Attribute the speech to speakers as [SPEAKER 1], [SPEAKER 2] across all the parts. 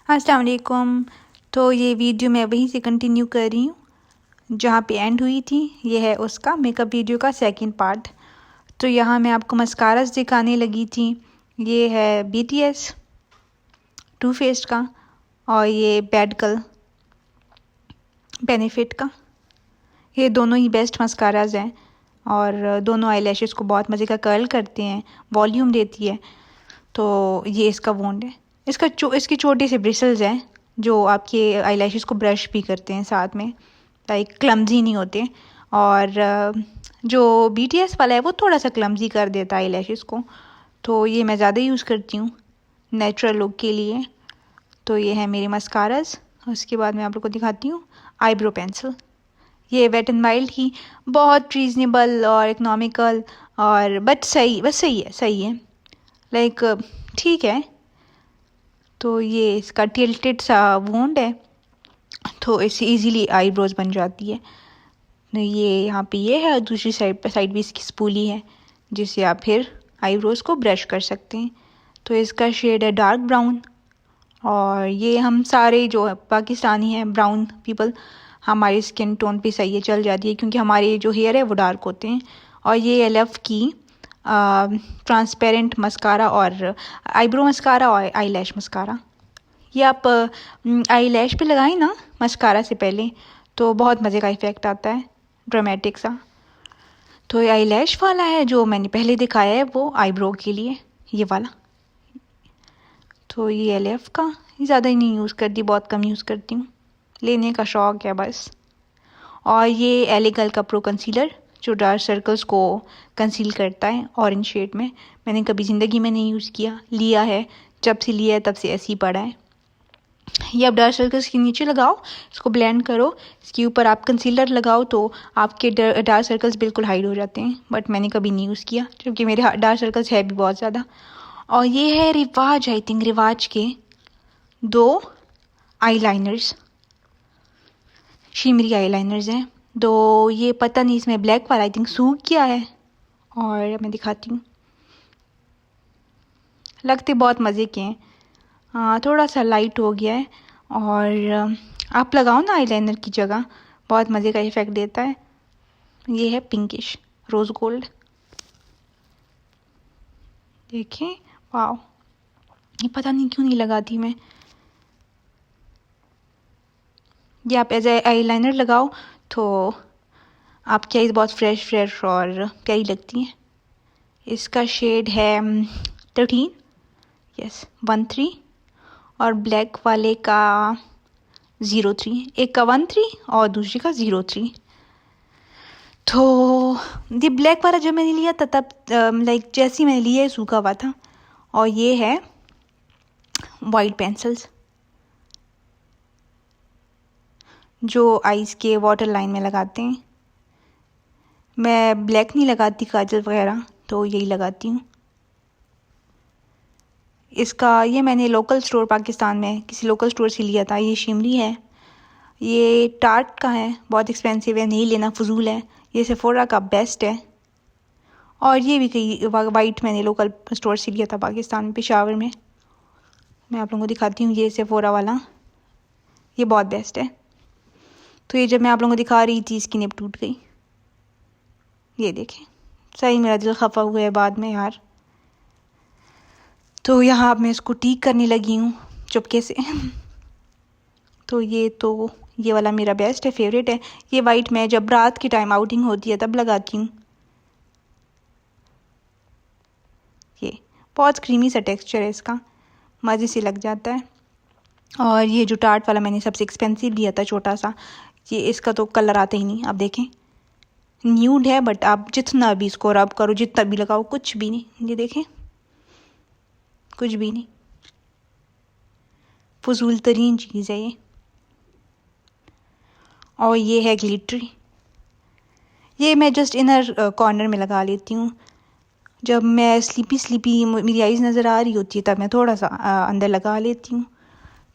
[SPEAKER 1] अस्सलाम वालेकुम। तो ये वीडियो मैं वहीं से कंटिन्यू कर रही हूँ जहाँ पे एंड हुई थी। ये है उसका मेकअप वीडियो का सेकंड पार्ट। तो यहाँ मैं आपको मस्कारास दिखाने लगी थी। ये है BTS टू फेस्ड का और ये बैड गर्ल बेनिफिट का। ये दोनों ही बेस्ट मस्काराज हैं और दोनों आई लैशेज़ को बहुत मज़े का कर्ल करते हैं, वॉल्यूम देती है। तो ये इसका वोंड है। इसकी छोटी सी ब्रिसल्स हैं जो आपके आई लैशेज़ को ब्रश भी करते हैं साथ में, लाइक क्लमजी नहीं होते। और जो BTS वाला है वो थोड़ा सा क्लमजी कर देता है आई लैशेज़ को, तो ये मैं ज़्यादा यूज़ करती हूँ नेचुरल लुक के लिए। तो ये है मेरी मस्काराज। उसके बाद मैं आप लोग को दिखाती हूँ आईब्रो पेंसिल। ये वेट एंड वाइल्ड की बहुत रीज़नेबल और इकनॉमिकल और बस सही है लाइक ठीक है। तो ये इसका टिल्टेड सा वोंड है तो इससे इजीली आईब्रोज बन जाती है। तो ये यहाँ पे ये है, दूसरी साइड भी इसकी स्पूली है जिससे आप फिर आईब्रोज को ब्रश कर सकते हैं। तो इसका शेड है डार्क ब्राउन और ये हम सारे जो है पाकिस्तानी हैं ब्राउन पीपल, हमारी स्किन टोन पे सही है, चल जाती है क्योंकि हमारे जो हेयर है वो डार्क होते हैं। और ये एलएफ की ट्रांसपेरेंट मस्कारा और आईब्रो मस्कारा और आई लैश मस्कारा। ये आप आई लैश पे लगाएं ना मस्कारा से पहले तो बहुत मज़े का इफ़ेक्ट आता है, ड्रामेटिक सा। तो ये आई लैश वाला है जो मैंने पहले दिखाया है वो आईब्रो के लिए, ये वाला। तो ये एलएफ का ज़्यादा ही नहीं यूज़ करती, बहुत कम यूज़ करती हूँ, लेने का शौक़ है बस। और ये एले गर्ल का प्रो कंसीलर जो डार्क सर्कल्स को कंसील करता है ऑरेंज शेड में। मैंने कभी ज़िंदगी में नहीं यूज़ किया, लिया है जब से लिया है तब से ऐसे ही पड़ा है। ये आप डार्क सर्कल्स के नीचे लगाओ, इसको ब्लेंड करो, इसके ऊपर आप कंसीलर लगाओ तो आपके डार्क सर्कल्स बिल्कुल हाइड हो जाते हैं। बट मैंने कभी नहीं यूज़ किया क्योंकि मेरे डार्क सर्कल्स है भी बहुत ज़्यादा। और ये है रिवाज, आई थिंक रिवाज के 2 आईलाइनर्स, शिमरी आईलाइनर्स हैं। तो ये पता नहीं इसमें ब्लैक वाला आई थिंक सूख गया है और मैं दिखाती हूँ, लगते बहुत मज़े के हैं। हाँ थोड़ा सा लाइट हो गया है और आप लगाओ ना आईलाइनर की जगह, बहुत मज़े का इफ़ेक्ट देता है। ये है पिंकिश रोज़ गोल्ड, देखें वाओ, ये पता नहीं क्यों नहीं लगाती मैं। ये आप एज ए आईलाइनर लगाओ तो आपकी आईज बहुत फ्रेश और प्यारी लगती हैं। इसका शेड है 13, यस 13 और ब्लैक वाले का 03, एक का 13 और दूसरी का 03। तो ये ब्लैक वाला जब मैंने लिया था तब लाइक जैसे ही मैंने लिया है सूखा हुआ था। और ये है वाइट पेंसिल्स जो आईज के वाटर लाइन में लगाते हैं। मैं ब्लैक नहीं लगाती काजल वगैरह, तो यही लगाती हूँ। इसका ये मैंने लोकल स्टोर पाकिस्तान में किसी लोकल स्टोर से लिया था। ये शिमरी है, ये टार्ट का है, बहुत एक्सपेंसिव है, नहीं लेना फजूल है। ये सेफोरा का बेस्ट है। और ये भी कई वाइट मैंने लोकल स्टोर से लिया था पाकिस्तान में, पेशावर में। मैं आप लोगों को दिखाती हूँ, ये सेफोरा वाला ये बहुत बेस्ट है। तो ये जब मैं आप लोगों को दिखा रही थी इसकी निब टूट गई, ये देखें, सही मेरा दिल खफा हुआ है बाद में यार। तो यहाँ अब मैं इसको ठीक करने लगी हूँ चुपके से। तो ये वाला मेरा बेस्ट है, फेवरेट है। ये वाइट मैं जब रात की टाइम आउटिंग होती है तब लगाती हूँ। ये बहुत क्रीमी सा टेक्सचर है इसका, मज़े से लग जाता है। और ये जो टार्ट वाला मैंने सबसे एक्सपेंसिव लिया था छोटा सा, ये इसका तो कलर आता ही नहीं। आप देखें न्यूड है बट आप जितना भी इसको रब करो, जितना भी लगाओ, कुछ भी नहीं। ये देखें कुछ भी नहीं, फजूल तरीन चीज़ है ये। और ये है ग्लिटरी, ये मैं जस्ट इनर कॉर्नर में लगा लेती हूँ। जब मैं स्लीपी मेरी आईज़ नज़र आ रही होती है तब मैं थोड़ा सा अंदर लगा लेती हूँ,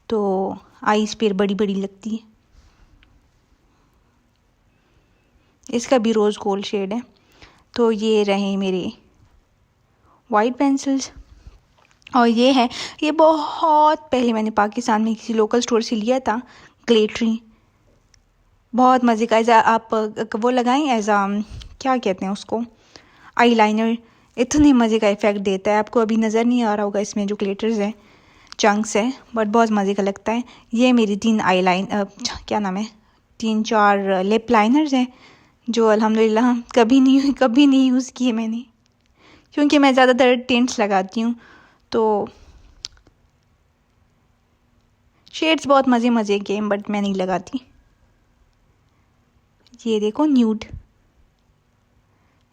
[SPEAKER 1] तो आईज़ फिर बड़ी बड़ी लगती है। इसका भी रोज़ गोल्ड शेड है। तो ये रहे मेरे वाइट पेंसिल्स। और ये है, ये बहुत पहले मैंने पाकिस्तान में किसी लोकल स्टोर से लिया था, ग्लिटरी, बहुत मज़े का। आप वो लगाएं एज क्या कहते हैं उसको, आई लाइनर। इतने मज़े का इफ़ेक्ट देता है, आपको अभी नज़र नहीं आ रहा होगा इसमें जो ग्लिटर्स है, चंक्स है, बट बहुत मज़े का लगता है। ये मेरी 3 आई लाइन क्या नाम है, 3-4 लिप लाइनर्स हैं जो अल्हम्दुलिल्लाह कभी नहीं यूज़ किए मैंने, क्योंकि मैं ज़्यादातर टिंट्स लगाती हूँ, तो शेड्स बहुत मज़े के, बट मैं नहीं लगाती। ये देखो न्यूड,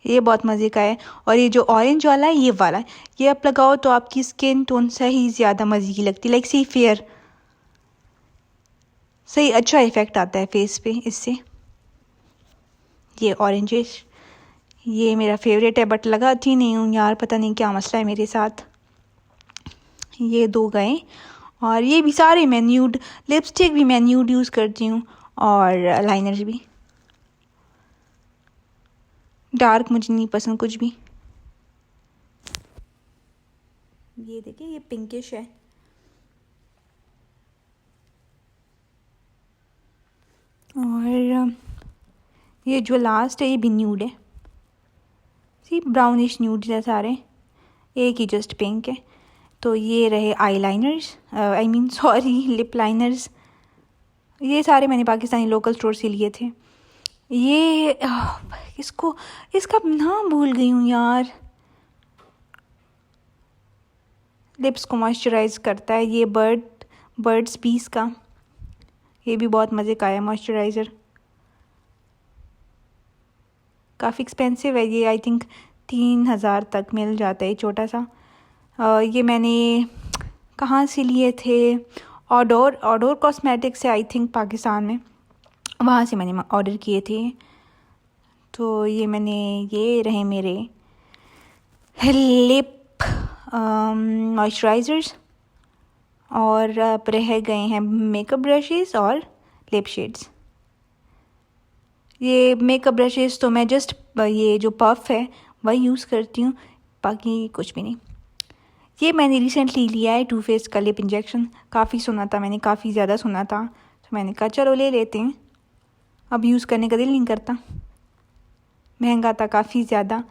[SPEAKER 1] ये बहुत मज़े का है। और ये जो ऑरेंज वाला है, ये वाला, ये आप लगाओ तो आपकी स्किन टोन सही ज़्यादा मज़े की लगती है, लाइक सी फेयर, सही अच्छा इफ़ेक्ट आता है फेस पे इससे। ये ऑरेंजिश, ये मेरा फेवरेट है, बट लगाती नहीं हूँ यार, पता नहीं क्या मसला है मेरे साथ। ये 2 गए, और ये भी सारे मैं न्यूड, लिपस्टिक भी मैं न्यूड यूज़ करती हूँ, और लाइनर भी। डार्क मुझे नहीं पसंद कुछ भी। ये देखिए, ये पिंकिश है। और ये जो लास्ट है, ये भी न्यूड है, सी ब्राउनिश न्यूड है सारे, एक ही जस्ट पिंक है। तो ये रहे eye liners, I mean sorry, lip liners. ये सारे मैंने पाकिस्तानी लोकल स्टोर से लिए थे। ये इसका नाम भूल गई हूँ यार, लिप्स को मॉइस्चराइज करता है, ये बर्ड्स पीस का, ये भी बहुत मज़े का है मॉइस्चराइज़र। काफ़ी एक्सपेंसिव है ये, आई थिंक 3000 तक मिल जाता है, छोटा सा। ये मैंने कहाँ से लिए थे, ऑडोर कॉस्मेटिक से, आई थिंक पाकिस्तान में, वहाँ से मैंने ऑर्डर किए थे। तो ये मैंने, ये रहे मेरे लिप मॉइस्चराइज़र्स, और अब रह गए हैं मेकअप ब्रशेस और लिप शेड्स। ये मेकअप ब्रशेस तो मैं जस्ट ये जो पफ है वही यूज़ करती हूँ, बाकी कुछ भी नहीं। ये मैंने रिसेंटली लिया है टू फेस का लिप इंजेक्शन, काफ़ी सुना था मैंने, काफ़ी ज़्यादा सुना था, तो मैंने कहा चलो ले लेते हैं। अब यूज़ करने का दिल नहीं करता, महंगा था काफ़ी ज़्यादा।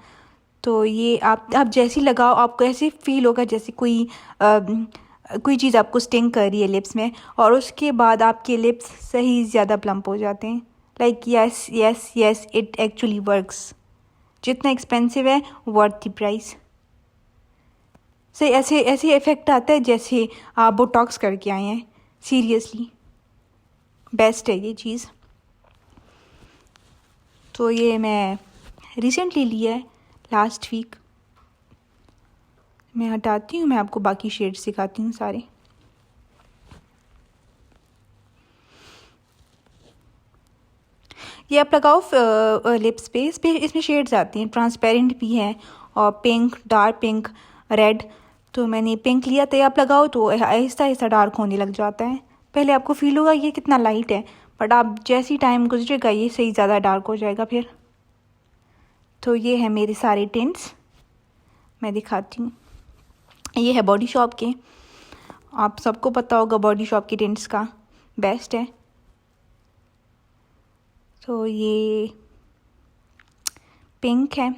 [SPEAKER 1] तो ये आप जैसी लगाओ, आपको ऐसे फील होगा जैसे कोई चीज़ आपको स्टिंग कर रही है लिप्स में, और उसके बाद आपके लिप्स सही ज़्यादा प्लम्प हो जाते हैं। Like yes yes yes, it actually works. जितना एक्सपेंसिव है, वर्थ द प्राइस। सही ऐसे इफ़ेक्ट आता है जैसे आप बोटॉक्स करके आए हैं, सीरियसली बेस्ट है ये चीज़। तो ये मैं रिसेंटली लिया है, लास्ट वीक। मैं हटाती हूँ, मैं आपको बाकी शेड्स सिखाती हूँ सारे। ये आप लगाओ लिप्स पे, इसमें शेड्स आती हैं, ट्रांसपेरेंट भी है, और पिंक, डार्क पिंक, रेड। तो मैंने पिंक लिया था, आप लगाओ तो आहिस्ता आहिस्ता डार्क होने लग जाता है। पहले आपको फील होगा ये कितना लाइट है, बट आप जैसी टाइम गुजरेगा ये सही ज़्यादा डार्क हो जाएगा फिर। तो ये है मेरे सारे टिंट्स, मैं दिखाती हूँ। ये है बॉडी शॉप के, आप सबको पता होगा बॉडी शॉप के टिंट्स का बेस्ट है। तो ये पिंक है,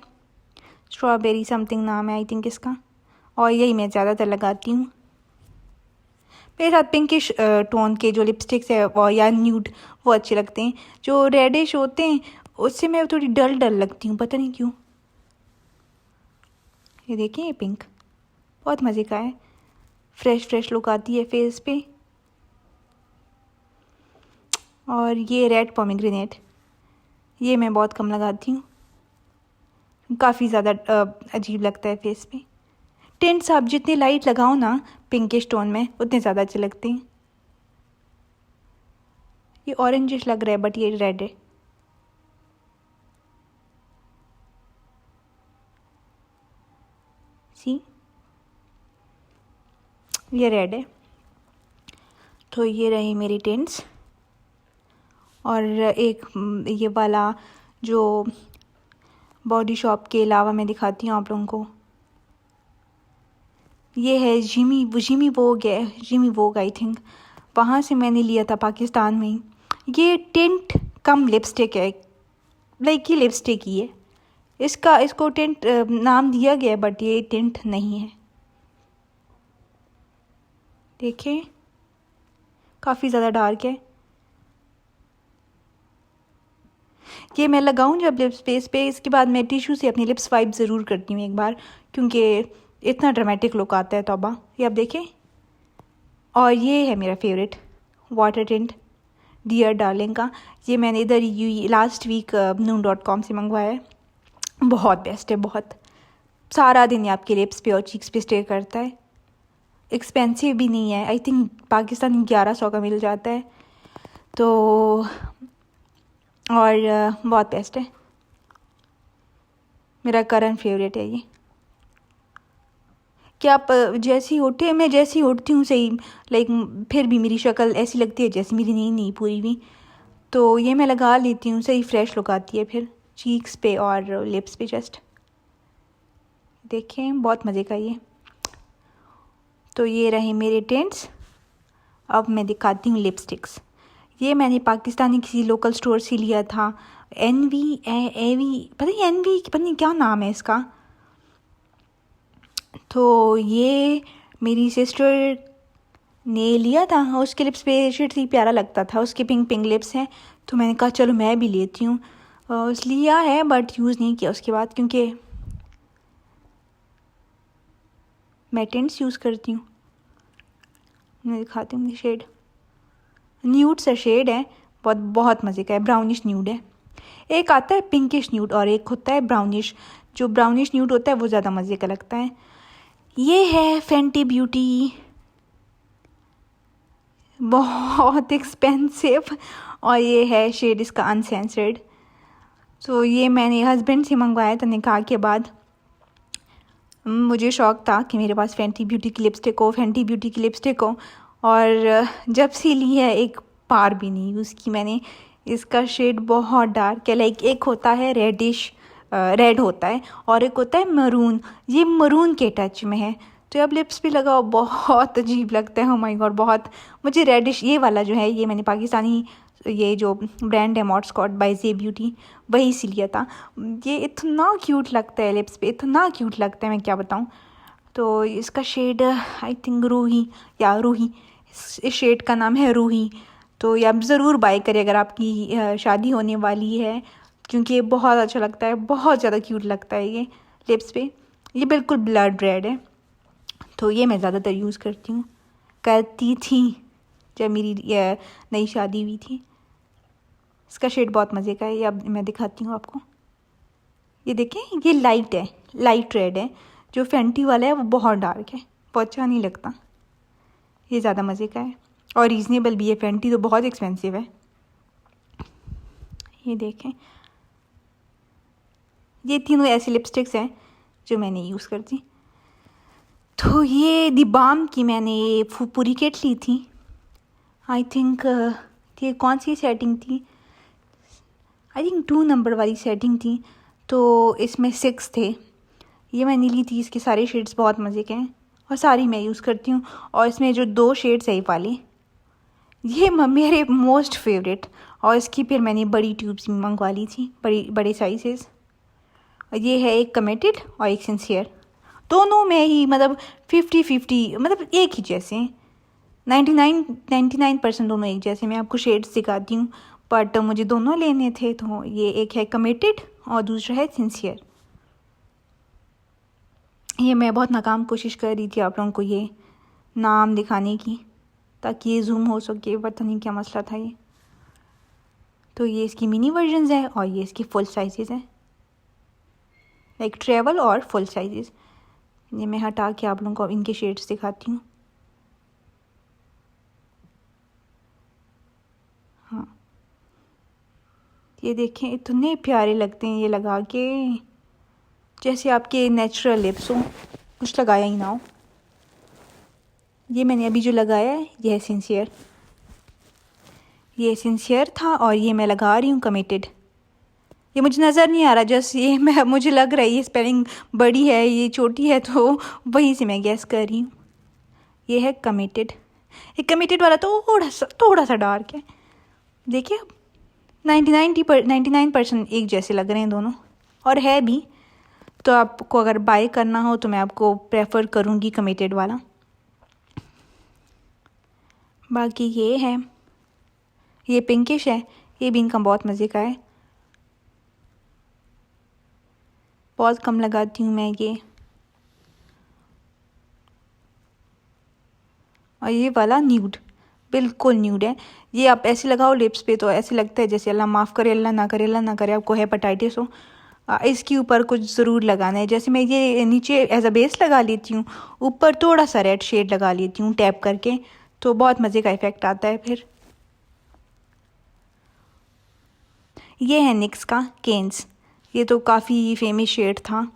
[SPEAKER 1] स्ट्रॉबेरी समथिंग नाम है आई थिंक इसका, और यही मैं ज़्यादातर लगाती हूँ। मेरे साथ पिंकिश टोन के जो लिपस्टिक्स है वो या न्यूड, वो अच्छे लगते हैं। जो रेडिश होते हैं उससे मैं थोड़ी डल लगती हूँ, पता नहीं क्यों। ये देखिए, ये पिंक बहुत मज़े का है, फ्रेश लुक आती है फेस पे। और ये रेड पोमीग्रेनेट, ये मैं बहुत कम लगाती हूँ, काफ़ी ज़्यादा अजीब लगता है फेस पे। टिंट्स आप जितने लाइट लगाओ ना पिंकिश टोन में, उतने ज़्यादा अच्छे लगते हैं। ये ऑरेंजिश लग रहा है बट ये रेड है। सी, ये रेड है। तो ये रही मेरी टिंट्स। और एक ये वाला जो बॉडी शॉप के अलावा मैं दिखाती हूँ आप लोगों को, ये है जिमी वोग है, जिमी वोग आई थिंक, वहाँ से मैंने लिया था पाकिस्तान में। ये टिंट कम लिपस्टिक है, लाइक ये लिपस्टिक ही है, इसको टिंट नाम दिया गया है बट ये टिंट नहीं है। देखिए काफ़ी ज़्यादा डार्क है। ये मैं लगाऊं जब लिप्स पे, इसके बाद मैं टिश्यू से अपनी लिप्स वाइप ज़रूर करती हूँ एक बार, क्योंकि इतना ड्रामेटिक लुक आता है तौबा। ये आप देखें। और ये है मेरा favourite water tint Dear Darling का। ये मैंने इधर लास्ट वीक noon.com से मंगवाया है। बहुत बेस्ट है, बहुत। सारा दिन ये आपके लिप्स पे और चीक्स पे स्टे करता है। एक्सपेंसिव भी नहीं है, आई थिंक पाकिस्तान में 1100 का मिल जाता है। तो और बहुत बेस्ट है, मेरा करंट फेवरेट है ये। कि आप जैसी उठे, मैं जैसी उठती हूँ सही, लाइक फिर भी मेरी शक्ल ऐसी लगती है जैसे मेरी नींद नहीं पूरी हुई, तो ये मैं लगा लेती हूँ, सही फ्रेश लुक आती है फिर चीक्स पे और लिप्स पे। जस्ट देखें, बहुत मज़े का ये। तो ये रहे मेरे टिंट्स। अब मैं दिखाती हूँ लिपस्टिक्स। ये मैंने पाकिस्तानी किसी लोकल स्टोर से लिया था, एवी पता नहीं क्या नाम है इसका। तो ये मेरी सिस्टर ने लिया था, उसके लिप्स पे शेड ही प्यारा लगता था, उसके पिंक लिप्स हैं, तो मैंने कहा चलो मैं भी लेती हूँ। लिया है बट यूज़ नहीं किया उसके बाद, क्योंकि मैं टिंट्स यूज़ करती हूँ। मैं दिखाती हूँ शेड, न्यूड सा शेड है, बहुत मज़े का है, ब्राउनिश न्यूड है। एक आता है पिंकिश न्यूड और एक होता है ब्राउनिश। जो ब्राउनिश न्यूड होता है वो ज़्यादा मज़े का लगता है। ये है फेंटी ब्यूटी, बहुत एक्सपेंसिव, और ये है शेड इसका अनसेंसर्ड। तो ये मैंने हस्बैंड से मंगवाया था निकाह के बाद। मुझे शौक़ था कि मेरे पास फेंटी ब्यूटी की लिपस्टिक हो, और जब से ली है एक बार भी नहीं यूज़ की मैंने। इसका शेड बहुत डार्क है, लाइक एक होता है रेडिश रेड होता है और एक होता है मरून, ये मरून के टच में है। तो अब लिप्स पे लगाओ बहुत अजीब लगता है। ओ माय गॉड, बहुत। मुझे रेडिश ये वाला जो है, ये मैंने पाकिस्तानी, ये जो ब्रांड है मॉडस्कॉट बाय जे ब्यूटी, वही से लिया था। ये इतना क्यूट लगता है लिप्स पे, इतना क्यूट लगता है, मैं क्या बताऊँ। तो इसका शेड आई थिंक रूही, इस शेड का नाम है रूही। तो ये आप ज़रूर बाय करें अगर आपकी शादी होने वाली है, क्योंकि ये बहुत अच्छा लगता है, बहुत ज़्यादा क्यूट लगता है ये लिप्स पे। ये बिल्कुल ब्लड रेड है, तो ये मैं ज़्यादातर यूज़ करती थी जब मेरी नई शादी हुई थी। इसका शेड बहुत मज़े का है, ये अब मैं दिखाती हूँ आपको। ये देखें, ये लाइट रेड है। जो फेंटी वाला है वो बहुत डार्क है, बहुत अच्छा नहीं लगता। ये ज़्यादा मज़े का है और रीज़नेबल भी है। फेंटी तो बहुत एक्सपेंसिव है। ये देखें, ये तीनों ऐसी लिपस्टिक्स हैं जो मैंने यूज़ करती। तो ये दी बाम की मैंने पूरी किट ली थी, आई थिंक ये कौन सी सेटिंग थी, आई थिंक 2 नंबर वाली सेटिंग थी। तो इसमें 6 थे, ये मैंने ली थी। इसके सारे शेड्स बहुत मज़े के हैं और सारी मैं यूज़ करती हूँ। और इसमें जो 2 शेड्स है वाले, ये मेरे मोस्ट फेवरेट। और इसकी फिर मैंने बड़ी ट्यूब्स मंगवा ली थी, बड़े साइजेस। और ये है एक कमिटेड और एक सिंसियर, दोनों में ही मतलब 50-50, मतलब एक ही जैसे, 99% दोनों एक जैसे। मैं आपको शेड्स दिखाती हूँ, बट मुझे दोनों लेने थे। तो ये एक है कमिटेड और दूसरा है सिंसियर। ये मैं बहुत नाकाम कोशिश कर रही थी आप लोगों को ये नाम दिखाने की, ताकि ये जूम हो सके, पता नहीं क्या मसला था ये। तो ये इसकी मिनी वर्जन्स है और ये इसकी फुल साइजेस हैं, लाइक ट्रेवल और फुल साइजेस। ये मैं हटा के आप लोगों को इनके शेड्स दिखाती हूँ। हाँ, ये देखें, इतने प्यारे लगते हैं ये लगा के, जैसे आपके नेचुरल लिप्स हो, कुछ लगाया ही ना हो। ये मैंने अभी जो लगाया है ये है सिंसियर, ये सिंसियर था और ये मैं लगा रही हूँ कमिटेड। ये मुझे नज़र नहीं आ रहा, जस्ट ये मैं मुझे लग रहा है ये स्पेलिंग बड़ी है, ये छोटी है, तो वहीं से मैं गैस कर रही हूँ। ये है कमिटेड। ये कमिटेड वाला थोड़ा सा डार्क है। देखिए 99% एक जैसे लग रहे हैं दोनों, और है भी। तो आपको अगर बाय करना हो तो मैं आपको प्रेफर करूँगी कमिटेड वाला। बाकी ये है, ये पिंकिश है, ये भी इनका बहुत मज़े का है। बहुत कम लगाती हूँ मैं ये। और ये वाला न्यूड, बिल्कुल न्यूड है। ये आप ऐसे लगाओ लिप्स पे तो ऐसे लगता है जैसे अल्लाह माफ़ करे, अल्लाह ना करे आपको हेपेटाइटिस हो। इसके ऊपर कुछ ज़रूर लगाना है। जैसे मैं ये नीचे एज अ बेस लगा लेती हूँ, ऊपर थोड़ा सा रेड शेड लगा लेती हूँ टैप करके, तो बहुत मज़े का इफ़ेक्ट आता है फिर। ये है निक्स का केन्स। ये तो काफ़ी फेमस शेड था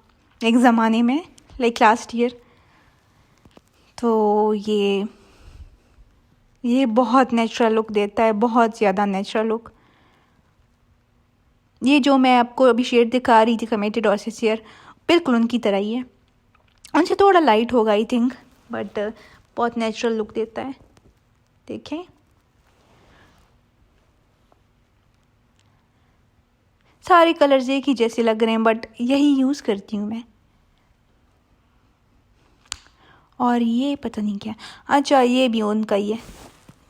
[SPEAKER 1] एक ज़माने में, लाइक लास्ट ईयर। तो ये बहुत नेचुरल लुक देता है, बहुत ज़्यादा नेचुरल लुक। ये जो मैं आपको अभी शेड दिखा रही थी कमिटेड और सिंसियर, बिल्कुल उनकी तरह ही है। उनसे थोड़ा लाइट होगा आई थिंक, बट बहुत नेचुरल लुक देता है। देखें सारे कलर्स एक ही जैसे लग रहे हैं, बट यही यूज़ करती हूँ मैं। और ये पता नहीं क्या, अच्छा ये भी उनका ही है,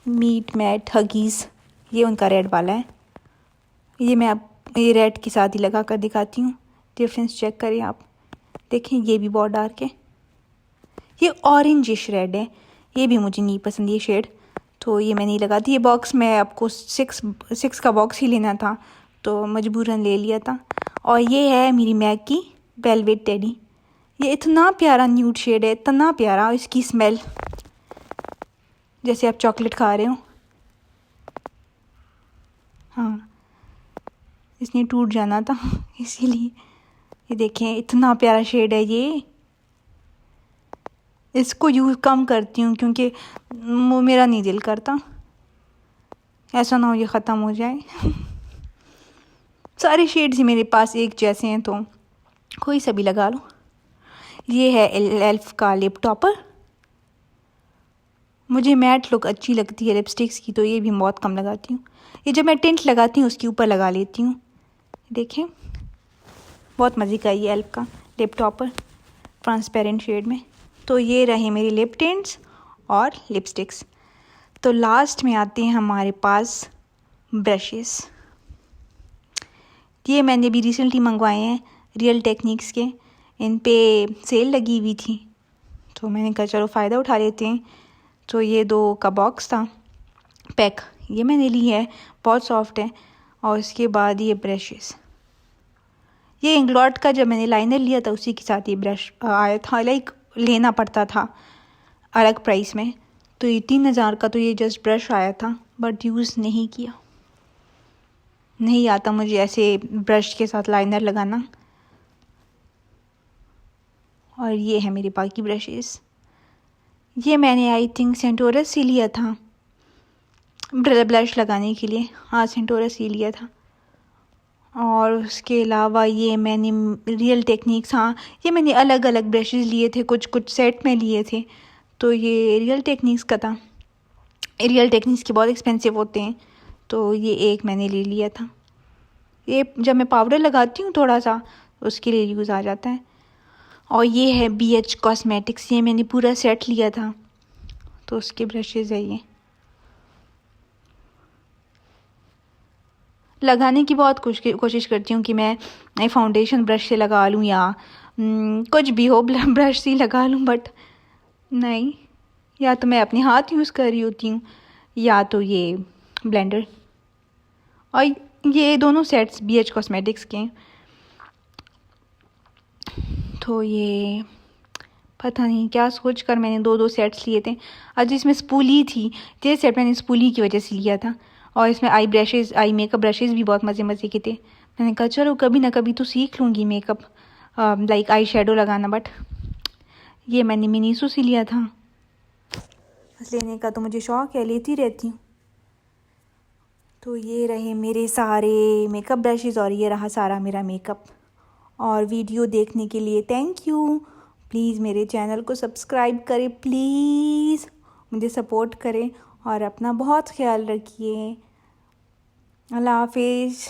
[SPEAKER 1] मीट मैट हगीज़। ये उनका रेड वाला है। ये मैं आप ये रेड के साथ ही लगा कर दिखाती हूँ, डिफरेंस चेक करें आप। देखें ये भी बहुत डार्क है, ये ऑरेंजिश रेड है। ये भी मुझे नहीं पसंद ये शेड, तो ये मैं नहीं लगाती। ये बॉक्स में आपको सिक्स का बॉक्स ही लेना था, तो मजबूरन ले लिया था। और ये है मेरी मैक की वेलवेट टेडी। ये इतना प्यारा न्यूड शेड है, इतना प्यारा। इसकी स्मेल जैसे आप चॉकलेट खा रहे हो। हाँ, इसने टूट जाना था इसीलिए। ये देखें इतना प्यारा शेड है ये। इसको यूज़ कम करती हूँ क्योंकि मेरा नहीं दिल करता, ऐसा ना हो ये ख़त्म हो जाए सारे शेड्स ही मेरे पास एक जैसे हैं, तो कोई सा भी लगा लो। ये है एल्फ का लिप टॉपर। मुझे मैट लुक अच्छी लगती है लिपस्टिक्स की, तो ये भी बहुत कम लगाती हूँ। ये जब मैं टिंट लगाती हूँ उसके ऊपर लगा लेती हूँ। देखें बहुत मज़े का ये एल्फ का लिप टॉपर ट्रांसपेरेंट शेड में। तो ये रहे मेरे लिप टिंट्स और लिपस्टिक्स। तो लास्ट में आते हैं हमारे पास ब्रशेस। ये मैंने भी रिसेंटली मंगवाए हैं रियल टेक्निक्स के। इन पे सेल लगी हुई थी, तो मैंने कहा चलो फ़ायदा उठा लेते हैं। तो ये 2 का बॉक्स था पैक, ये मैंने ली है, बहुत सॉफ्ट है। और उसके बाद ये ब्रशेस, ये इंग्लॉट का जब मैंने लाइनर लिया था उसी के साथ ये ब्रश आया था, लाइक लेना पड़ता था अलग प्राइस में। तो ये 3000 का तो ये जस्ट ब्रश आया था, बट यूज़ नहीं किया। नहीं आता मुझे ऐसे ब्रश के साथ लाइनर लगाना। और ये है मेरे बाकी ब्रशेस। ये मैंने आई थिंक सेंटोरस से लिया था ब्लश लगाने के लिए। हाँ सेंटोरस से लिया था। और उसके अलावा ये मैंने रियल टेक्निक्स, हाँ ये मैंने अलग अलग ब्रशेस लिए थे, कुछ सेट में लिए थे। तो ये रियल टेक्निक्स का था। रियल टेक्निक्स के बहुत एक्सपेंसिव होते हैं, तो ये एक मैंने ले लिया था। ये जब मैं पाउडर लगाती हूँ थोड़ा सा, उसके लिए यूज़ आ जाता है। और ये है BH कॉस्मेटिक्स, ये मैंने पूरा सेट लिया था, तो उसके ब्रशेज़ है ये। लगाने की बहुत कोशिश करती हूँ कि मैं फाउंडेशन ब्रश से लगा लूँ या कुछ भी हो ब्रश से लगा लूँ, बट नहीं, या तो मैं अपने हाथ यूज़ कर रही होती हूँ या तो ये ब्लेंडर। और ये दोनों सेट्स BH कॉस्मेटिक्स के हैं। तो ये पता नहीं क्या सोच कर मैंने 2 सेट्स लिए थे। आज इसमें स्पूली थी, ये सेट मैंने स्पूली की वजह से लिया था। और इसमें आई मेकअप ब्रशेज़ भी बहुत मज़े के थे। मैंने कहा चलो कभी ना कभी तो सीख लूँगी मेकअप, लाइक आई शेडो लगाना। बट ये मैंने मिनीसो से लिया था। बस लेने का तो मुझे शौक़ है, लेती रहती हूँ। तो ये रहे मेरे सारे मेकअप ब्रशेज़ और ये रहा सारा मेरा मेकअप। और वीडियो देखने के लिए थैंक यू। प्लीज़ मेरे चैनल को सब्सक्राइब करें, प्लीज़ मुझे सपोर्ट करें और अपना बहुत ख्याल रखिए। अल्लाह हाफिज़।